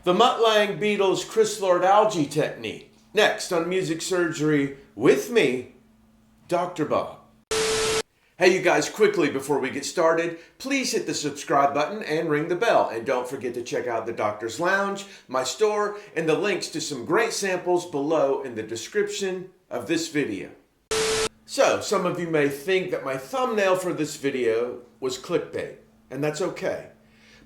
The Mutt Beatles Chris Lord algae technique. Next on Music Surgery with me, Dr. Bob. Hey you guys, quickly before we get started, please hit the subscribe button and ring the bell. And don't forget to check out the Doctor's Lounge, my store, and the links to some great samples below in the description of this video. So, some of you may think that my thumbnail for this video was clickbait, and that's okay.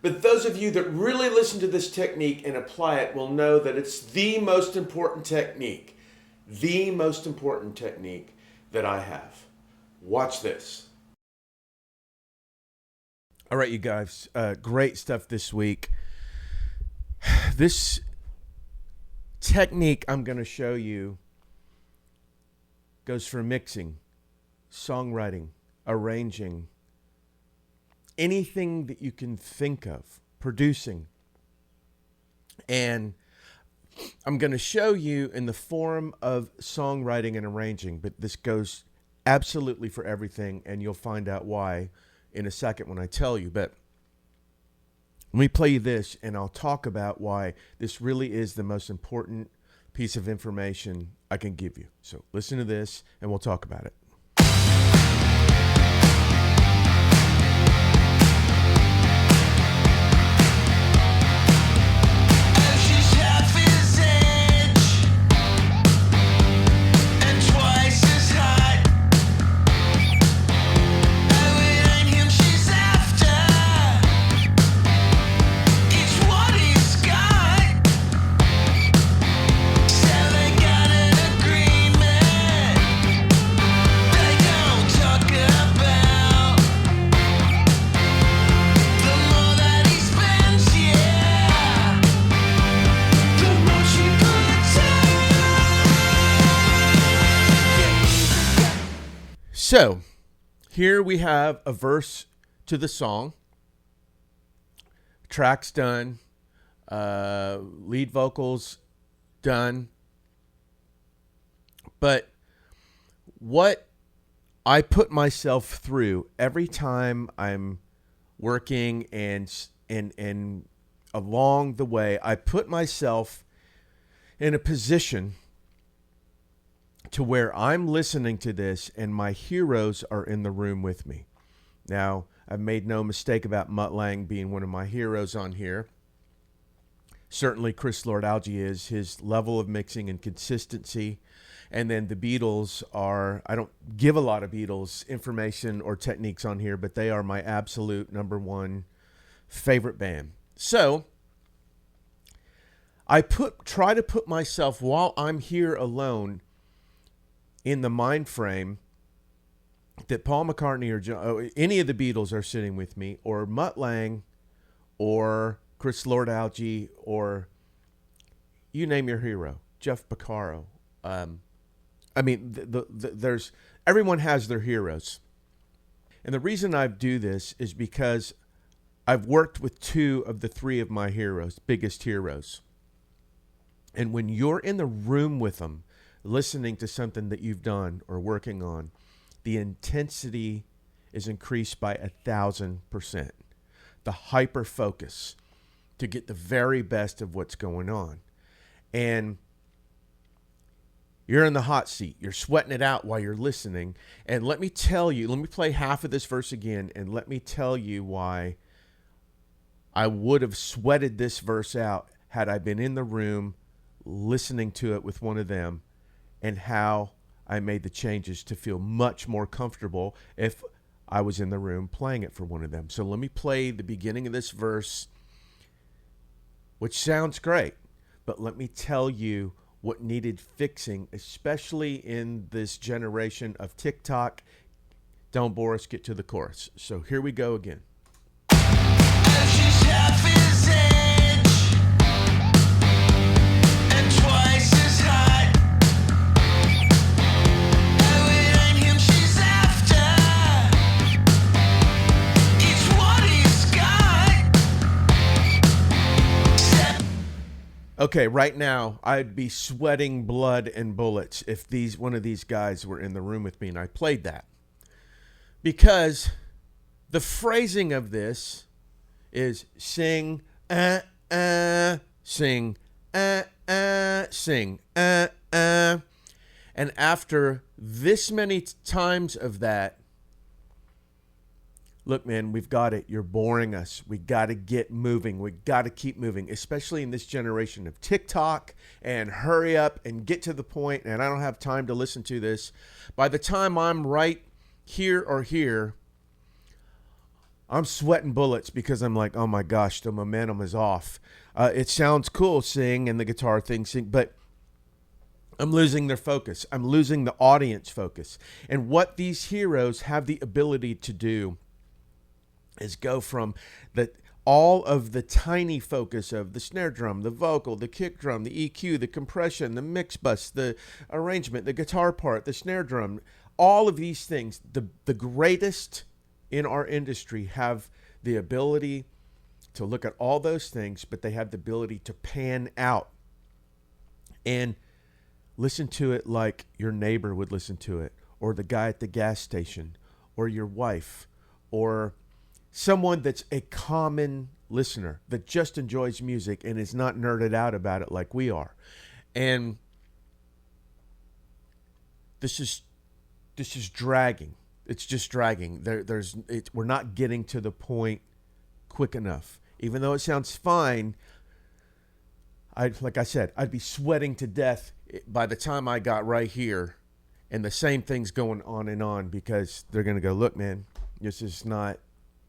But those of you that really listen to this technique and apply it will know that it's the most important technique that I have. Watch this. All right, you guys, great stuff this week. This technique I'm going to show you goes for mixing, songwriting, arranging, anything that you can think of, producing. And I'm going to show you in the form of songwriting and arranging, but this goes absolutely for everything, and you'll find out why in a second when I tell you. But let me play you this, and I'll talk about why this really is the most important piece of information I can give you. So listen to this, and we'll talk about it. So, here we have a verse to the song. Track's done. Lead vocals done. But what I put myself through every time I'm working and along the way, I put myself in a position to where I'm listening to this and my heroes are in the room with me. Now, I've made no mistake about Mutt Lange being one of my heroes on here. Certainly Chris Lord algae is, his level of mixing and consistency. And then the Beatles are, I don't give a lot of Beatles information or techniques on here, but they are my absolute number one favorite band. So I try to put myself, while I'm here alone, in the mind frame that Paul McCartney or any of the Beatles are sitting with me, or Mutt Lange, or Chris Lord algae, or you name your hero, Jeff Porcaro. I mean, there's everyone has their heroes, and the reason I do this is because I've worked with two of the three of my heroes, biggest heroes, and when you're in the room with them, listening to something that you've done or working on, the intensity is increased by 1,000%. The hyper focus to get the very best of what's going on. And you're in the hot seat. You're sweating it out while you're listening. And let me tell you, let me play half of this verse again, and let me tell you why I would have sweated this verse out had I been in the room listening to it with one of them, and how I made the changes to feel much more comfortable if I was in the room playing it for one of them. So let me play the beginning of this verse, which sounds great, but let me tell you what needed fixing, especially in this generation of TikTok. Don't bore us, get to the chorus. So here we go again. Okay, right now, I'd be sweating blood and bullets if one of these guys were in the room with me and I played that. Because the phrasing of this is sing, sing, sing, and after this many times of that, look, man, we've got it. You're boring us. We got to get moving. We got to keep moving, especially in this generation of TikTok and hurry up and get to the point, and I don't have time to listen to this. By the time I'm right here or here, I'm sweating bullets because I'm like, oh my gosh, the momentum is off. It sounds cool sing and the guitar thing sing, but I'm losing their focus. I'm losing the audience focus. And what these heroes have the ability to do is go from all of the tiny focus of the snare drum, the vocal, the kick drum, the EQ, the compression, the mix bus, the arrangement, the guitar part, the snare drum, all of these things. The greatest in our industry have the ability to look at all those things, but they have the ability to pan out and listen to it like your neighbor would listen to it, or the guy at the gas station, or your wife, or someone that's a common listener that just enjoys music and is not nerded out about it like we are. And this is dragging. It's just dragging. We're not getting to the point quick enough. Even though it sounds fine, like I said, I'd be sweating to death by the time I got right here, and the same thing's going on and on, because they're going to go, look, man, this is not,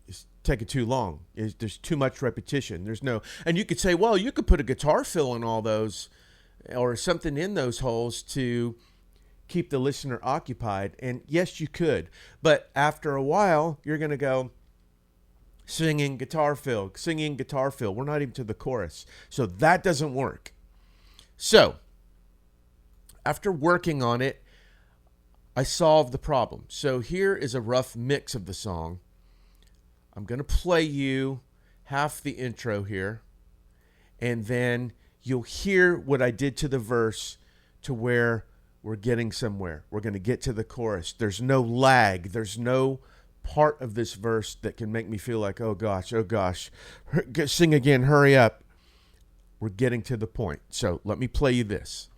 it's taking too long. There's too much repetition. There's no, and you could say, well, you could put a guitar fill in all those or something in those holes to keep the listener occupied. And yes, you could. But after a while, you're going to go, singing guitar fill. We're not even to the chorus. So that doesn't work. So after working on it, I solved the problem. So here is a rough mix of the song. I'm going to play you half the intro here, and then you'll hear what I did to the verse to where we're getting somewhere. We're going to get to the chorus. There's no lag. There's no part of this verse that can make me feel like, oh gosh, sing again, hurry up. We're getting to the point. So let me play you this.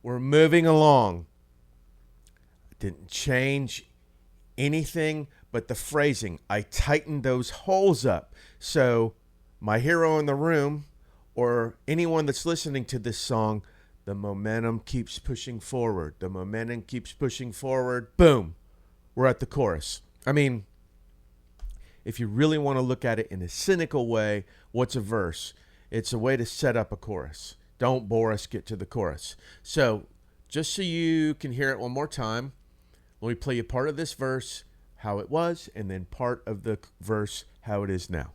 We're moving along. Didn't change anything but the phrasing. I tightened those holes up. So my hero in the room, or anyone that's listening to this song, the momentum keeps pushing forward. The momentum keeps pushing forward. Boom. We're at the chorus. I mean, if you really want to look at it in a cynical way, what's a verse? It's a way to set up a chorus. Don't bore us, get to the chorus. So just so you can hear it one more time, let me play you part of this verse, how it was, and then part of the verse, how it is now.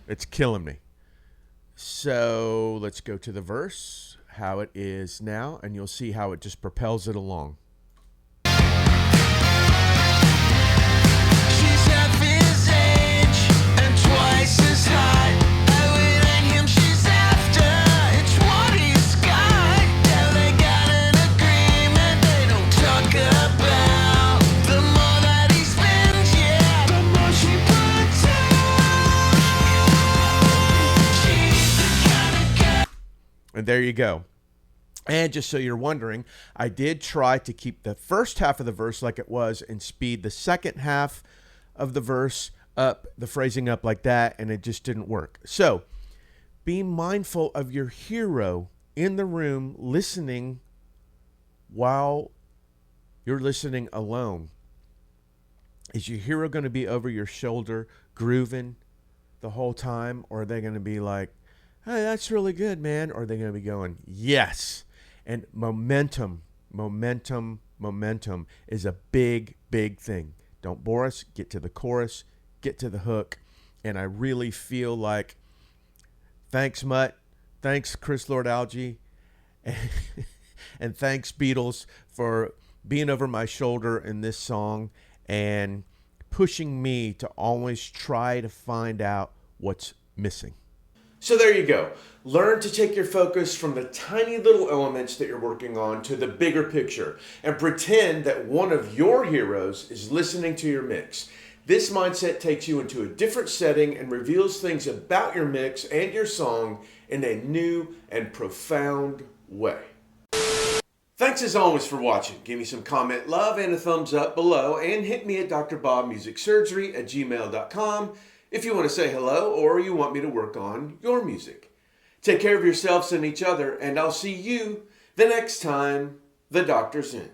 It's killing me. So let's go to the verse, how it is now, and you'll see how it just propels it along. She's half his age and twice as high. Oh, it ain't him she's after, it's what he's got. Yeah, they got an agreement they don't talk about. there you go. And just so you're wondering, I did try to keep the first half of the verse like it was and speed the second half of the verse up, the phrasing up like that, and it just didn't work. So be mindful of your hero in the room listening while you're listening alone. Is your hero going to be over your shoulder grooving the whole time? Or are they going to be like, hey, that's really good, man? Or are they going to be going, yes? And momentum is a big, big thing. Don't bore us. Get to the chorus. Get to the hook. And I really feel like, thanks, Mutt. Thanks, Chris Lord Alge. And thanks, Beatles, for being over my shoulder in this song and pushing me to always try to find out what's missing. So there you go. Learn to take your focus from the tiny little elements that you're working on to the bigger picture and pretend that one of your heroes is listening to your mix. This mindset takes you into a different setting and reveals things about your mix and your song in a new and profound way. Thanks as always for watching. Give me some comment love and a thumbs up below, and hit me at drbobmusicsurgery@gmail.com if you want to say hello or you want me to work on your music. Take care of yourselves and each other, and I'll see you the next time the doctor's in.